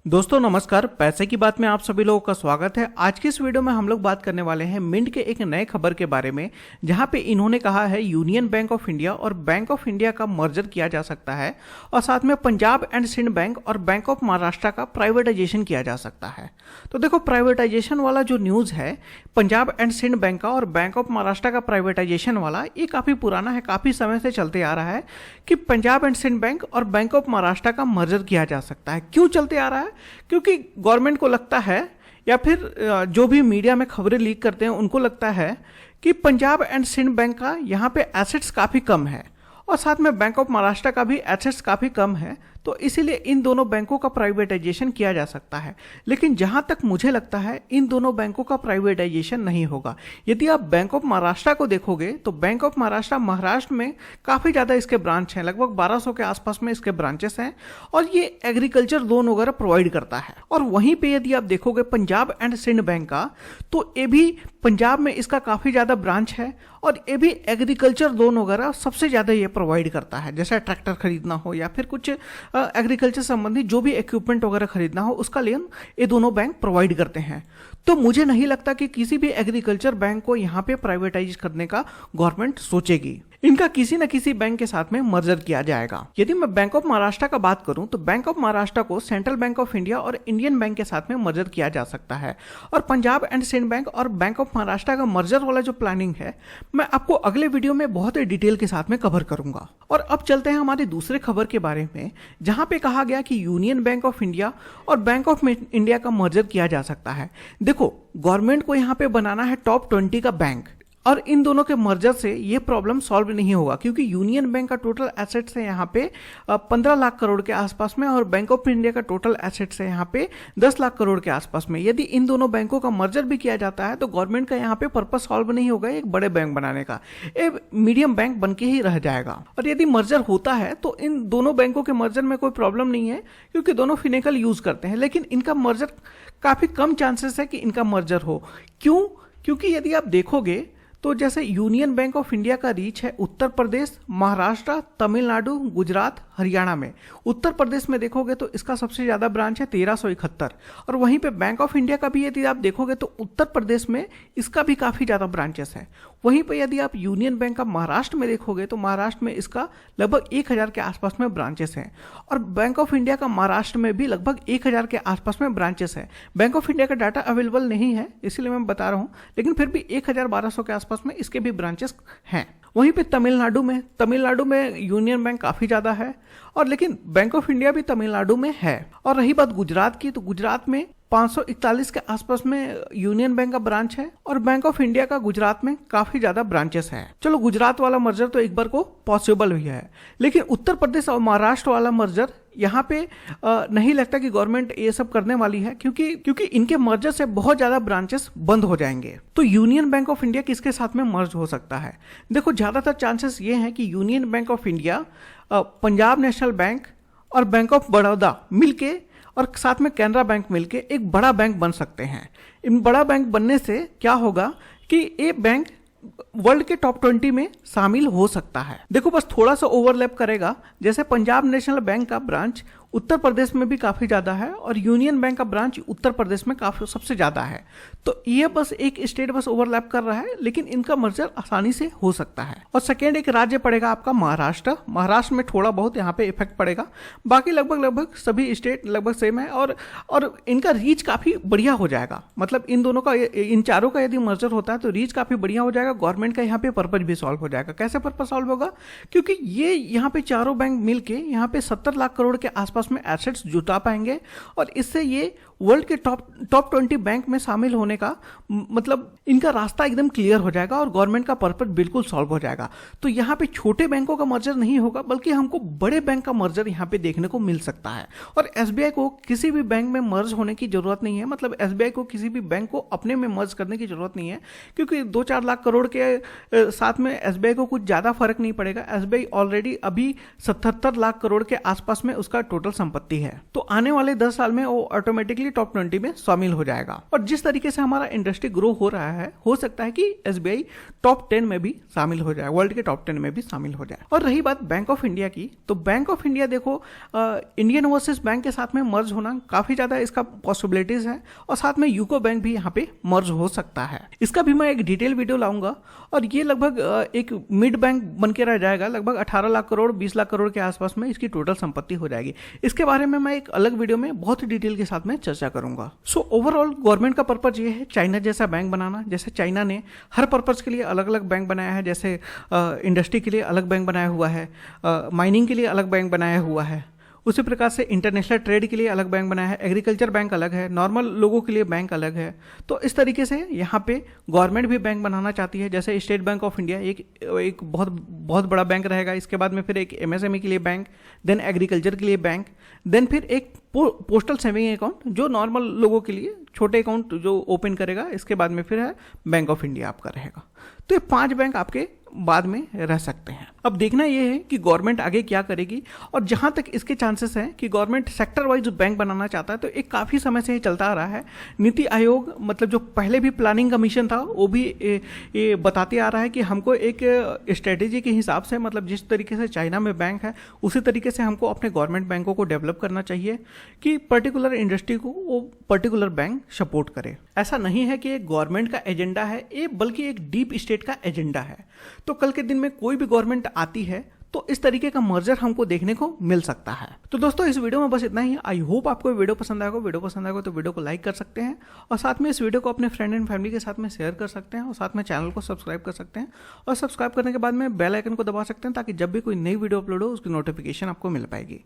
दोस्तों नमस्कार। पैसे की बात में आप सभी लोगों का स्वागत है। आज की इस वीडियो में हम लोग बात करने वाले हैं मिंट के एक नए खबर के बारे में, जहां पे इन्होंने कहा है यूनियन बैंक ऑफ इंडिया और बैंक ऑफ इंडिया का मर्जर किया जा सकता है और साथ में पंजाब एंड सिंध बैंक और बैंक ऑफ महाराष्ट्र का प्राइवेटाइजेशन किया जा सकता है। तो देखो, प्राइवेटाइजेशन वाला जो न्यूज़ है पंजाब एंड सिंध बैंक का और बैंक ऑफ महाराष्ट्र का प्राइवेटाइजेशन वाला, ये काफ़ी पुराना है, काफ़ी समय से चलते आ रहा है कि पंजाब एंड सिंध बैंक और बैंक ऑफ महाराष्ट्र का मर्जर किया जा सकता है। क्यों चलते आ रहा है? क्योंकि गवर्नमेंट को लगता है, या फिर जो भी मीडिया में खबरें लीक करते हैं उनको लगता है कि पंजाब एंड सिंध बैंक का यहाँ पे एसेट्स काफ़ी कम है और साथ में बैंक ऑफ महाराष्ट्र का भी एसेट्स काफ़ी कम है, तो इसीलिए इन दोनों बैंकों का प्राइवेटाइजेशन किया जा सकता है। लेकिन जहां तक मुझे लगता है इन दोनों बैंकों का प्राइवेटाइजेशन नहीं होगा। यदि आप बैंक ऑफ महाराष्ट्र को देखोगे तो बैंक ऑफ महाराष्ट्र महाराष्ट्र में काफ़ी ज़्यादा इसके ब्रांच हैं, लगभग 1200 के आसपास में इसके ब्रांचेस हैं और ये एग्रीकल्चर लोन वगैरह प्रोवाइड करता है। और वहीं पर यदि आप देखोगे पंजाब एंड सिंध बैंक का, तो ये भी पंजाब में इसका काफ़ी ज़्यादा ब्रांच है और ये भी एग्रीकल्चर लोन वगैरह सबसे ज़्यादा ये प्रोवाइड करता है। जैसे ट्रैक्टर खरीदना हो या फिर कुछ एग्रीकल्चर संबंधी जो भी इक्विपमेंट वगैरह खरीदना हो, उसका लोन ये दोनों बैंक प्रोवाइड करते हैं। तो मुझे नहीं लगता कि किसी भी एग्रीकल्चर बैंक को यहाँ पे प्राइवेटाइज करने का गवर्नमेंट सोचेगी। इनका किसी न किसी बैंक के साथ में मर्जर किया जाएगा। यदि मैं बैंक ऑफ महाराष्ट्र का बात करूं तो बैंक ऑफ महाराष्ट्र को सेंट्रल बैंक ऑफ इंडिया और इंडियन बैंक के साथ में मर्जर किया जा सकता है और पंजाब एंड सिंध बैंक और बैंक ऑफ महाराष्ट्र का मर्जर वाला जो प्लानिंग है मैं आपको अगले वीडियो में बहुत ही डिटेल के साथ में कवर करूंगा। और अब चलते हैं हमारी दूसरे खबर के बारे में, जहां पे कहा गया कि यूनियन बैंक ऑफ इंडिया और बैंक ऑफ इंडिया का मर्जर किया जा सकता है। देखो, गवर्नमेंट को यहाँ पे बनाना है टॉप 20 का बैंक और इन दोनों के मर्जर से ये प्रॉब्लम सॉल्व नहीं होगा, क्योंकि यूनियन बैंक का टोटल एसेट्स है यहाँ पे 15 लाख करोड़ के आसपास में और बैंक ऑफ इंडिया का टोटल एसेट्स है यहाँ पे 10 लाख करोड़ के आसपास में। यदि इन दोनों बैंकों का मर्जर भी किया जाता है तो गवर्नमेंट का यहाँ पे पर्पस सॉल्व नहीं होगा एक बड़े बैंक बनाने का, एक मीडियम बैंक बन के ही रह जाएगा। और यदि मर्जर होता है तो इन दोनों बैंकों के मर्जर में कोई प्रॉब्लम नहीं है, क्योंकि दोनों फिनेकल यूज करते हैं, लेकिन इनका मर्जर काफी कम चांसेस है कि इनका मर्जर हो। क्यों? क्योंकि यदि आप देखोगे तो जैसे यूनियन बैंक ऑफ इंडिया का रीच है उत्तर प्रदेश, महाराष्ट्र, तमिलनाडु, गुजरात, हरियाणा में। उत्तर प्रदेश में देखोगे तो इसका सबसे ज़्यादा ब्रांच है 1371 और वहीं पे बैंक ऑफ इंडिया का भी यदि आप देखोगे तो उत्तर प्रदेश में इसका भी काफ़ी ज़्यादा ब्रांचेस है। वहीं पे यदि आप यूनियन बैंक का महाराष्ट्र में देखोगे तो महाराष्ट्र में इसका लगभग 1000 के आसपास में ब्रांचेस हैं और बैंक ऑफ इंडिया का महाराष्ट्र में भी लगभग 1000 के आसपास में ब्रांचेस है। बैंक ऑफ इंडिया का डाटा अवेलेबल नहीं है इसलिए मैं बता रहा हूँ, लेकिन फिर भी 1200 के आसपास में इसके भी ब्रांचेस हैं। वहीं पे तमिलनाडु में यूनियन बैंक काफ़ी ज़्यादा है और लेकिन बैंक ऑफ इंडिया भी तमिलनाडु में है। और रही बात गुजरात की, तो गुजरात में 541 के आसपास में यूनियन बैंक का ब्रांच है और बैंक ऑफ इंडिया का गुजरात में काफ़ी ज़्यादा ब्रांचेस हैं। चलो, गुजरात वाला मर्जर तो एक बार को पॉसिबल भी है, लेकिन उत्तर प्रदेश और महाराष्ट्र वाला मर्जर यहाँ पे नहीं लगता कि गवर्नमेंट ये सब करने वाली है, क्योंकि इनके मर्जर से बहुत ज़्यादा ब्रांचेस बंद हो जाएंगे। तो यूनियन बैंक ऑफ इंडिया किसके साथ में मर्ज हो सकता है? देखो, ज़्यादातर चांसेस ये हैं कि union bank of India, Punjab national bank और बैंक ऑफ बड़ौदा मिलके और साथ में कैनरा बैंक मिलके एक बड़ा बैंक बन सकते हैं। इन बड़ा बैंक बनने से क्या होगा कि ये बैंक वर्ल्ड के टॉप 20 में शामिल हो सकता है। देखो, बस थोड़ा सा ओवरलैप करेगा, जैसे पंजाब नेशनल बैंक का ब्रांच उत्तर प्रदेश में भी काफ़ी ज़्यादा है और यूनियन बैंक का ब्रांच उत्तर प्रदेश में काफ़ी सबसे ज़्यादा है। तो ये बस एक स्टेट बस ओवरलैप कर रहा है, लेकिन इनका मर्जर आसानी से हो सकता है। और सेकेंड एक राज्य पड़ेगा आपका महाराष्ट्र में थोड़ा बहुत यहाँ पे इफेक्ट पड़ेगा, बाकी लगभग सभी स्टेट लगभग सेम है और इनका रीच काफ़ी बढ़िया हो जाएगा। मतलब इन दोनों का, इन चारों का यदि मर्जर होता है तो रीच काफ़ी बढ़िया हो जाएगा। गवर्नमेंट का यहाँ पे पर्पज भी सॉल्व हो जाएगा। कैसे पर्पज सॉल्व होगा? क्योंकि ये यहाँ पे चारों बैंक मिलके यहाँ पे 70 लाख करोड़ के आसपास में एसेट्स जुटा पाएंगे और इससे ये वर्ल्ड के टॉप 20 बैंक में शामिल होने का मतलब इनका रास्ता एकदम क्लियर हो जाएगा और गवर्नमेंट का पर्पस बिल्कुल सॉल्व हो जाएगा। तो यहाँ पे छोटे बैंकों का मर्जर नहीं होगा, बल्कि हमको बड़े बैंक का मर्जर यहाँ पे देखने को मिल सकता है। और एसबीआई को किसी भी बैंक में मर्ज होने की जरूरत नहीं है, मतलब एसबीआई को किसी भी बैंक को अपने में मर्ज करने की जरूरत नहीं है, क्योंकि 2-4 लाख करोड़ के साथ में एसबीआई को कुछ ज़्यादा फर्क नहीं पड़ेगा। एसबीआई ऑलरेडी अभी 77 लाख करोड़ के आसपास में उसका टोटल टोटल संपत्ति है, तो आने वाले 10 साल में वो ऑटोमेटिकली टॉप 20 में शामिल हो जाएगा। और जिस तरीके से हमारा इंडस्ट्री ग्रो हो रहा है, हो सकता है कि SBI टॉप 10 में भी शामिल हो जाए, वर्ल्ड के टॉप 10 में भी शामिल हो जाए। और रही बात बैंक ऑफ इंडिया की, तो बैंक ऑफ इंडिया देखो इंडियन ओवरसीज बैंक के साथ में मर्ज होना काफी ज्यादा इसका पॉसिबिलिटीज है, और साथ में यूको बैंक भी यहाँ पे मर्ज हो सकता है। इसका भी मैं एक डिटेल वीडियो लाऊंगा, और ये लगभग एक मिड बैंक बन के रह जाएगा। लगभग 18 लाख करोड़ 20 लाख करोड़ के आसपास में इसकी टोटल संपत्ति हो जाएगी। इसके बारे में मैं एक अलग वीडियो में बहुत ही डिटेल के साथ में चर्चा करूंगा। सो ओवरऑल गवर्नमेंट का पर्पज ये है चाइना जैसा बैंक बनाना। जैसे चाइना ने हर पर्पज के लिए अलग अलग बैंक बनाया है, जैसे इंडस्ट्री के लिए अलग बैंक बनाया हुआ है, माइनिंग के लिए अलग बैंक बनाया हुआ है, उसी प्रकार से इंटरनेशनल ट्रेड के लिए अलग बैंक बनाया है, एग्रीकल्चर बैंक अलग है, नॉर्मल लोगों के लिए बैंक अलग है। तो इस तरीके से यहाँ पे गवर्नमेंट भी बैंक बनाना चाहती है। जैसे स्टेट बैंक ऑफ इंडिया एक बहुत बड़ा बैंक रहेगा, इसके बाद में फिर एक MSME के लिए बैंक, देन एग्रीकल्चर के लिए बैंक, देन फिर एक पोस्टल सेविंग अकाउंट जो नॉर्मल लोगों के लिए छोटे अकाउंट जो ओपन करेगा, इसके बाद में फिर है बैंक ऑफ इंडिया आपका रहेगा। तो ये 5 बैंक आपके बाद में रह सकते हैं। अब देखना यह है कि गवर्नमेंट आगे क्या करेगी, और जहां तक इसके चांसेस हैं कि गवर्नमेंट सेक्टर वाइज बैंक बनाना चाहता है, तो एक काफी समय से ये चलता आ रहा है। नीति आयोग मतलब जो पहले भी प्लानिंग कमीशन था, वो भी ये बताते आ रहा है कि हमको एक स्ट्रेटेजी के हिसाब से, मतलब जिस तरीके से चाइना में बैंक है उसी तरीके से हमको अपने गवर्नमेंट बैंकों को डेवलप करना चाहिए कि पर्टिकुलर इंडस्ट्री को वो पर्टिकुलर बैंक सपोर्ट करे। ऐसा नहीं है कि एक गवर्नमेंट का एजेंडा है ये, बल्कि एक डीप स्टेट का एजेंडा है। तो कल के दिन में कोई भी गवर्नमेंट आती है तो इस तरीके का मर्जर हमको देखने को मिल सकता है। तो दोस्तों इस वीडियो में बस इतना ही। आई होप आपको वीडियो पसंद आएगा। वीडियो पसंद आएगा तो वीडियो को लाइक कर सकते हैं, और साथ में इस वीडियो को अपने फ्रेंड एंड फैमिली के साथ में शेयर कर सकते हैं, और साथ में चैनल को सब्सक्राइब कर सकते हैं, और सब्सक्राइब करने के बाद में बेल आइकन को दबा सकते हैं, ताकि जब भी कोई नई वीडियो अपलोड हो उसकी नोटिफिकेशन आपको मिल पाएगी।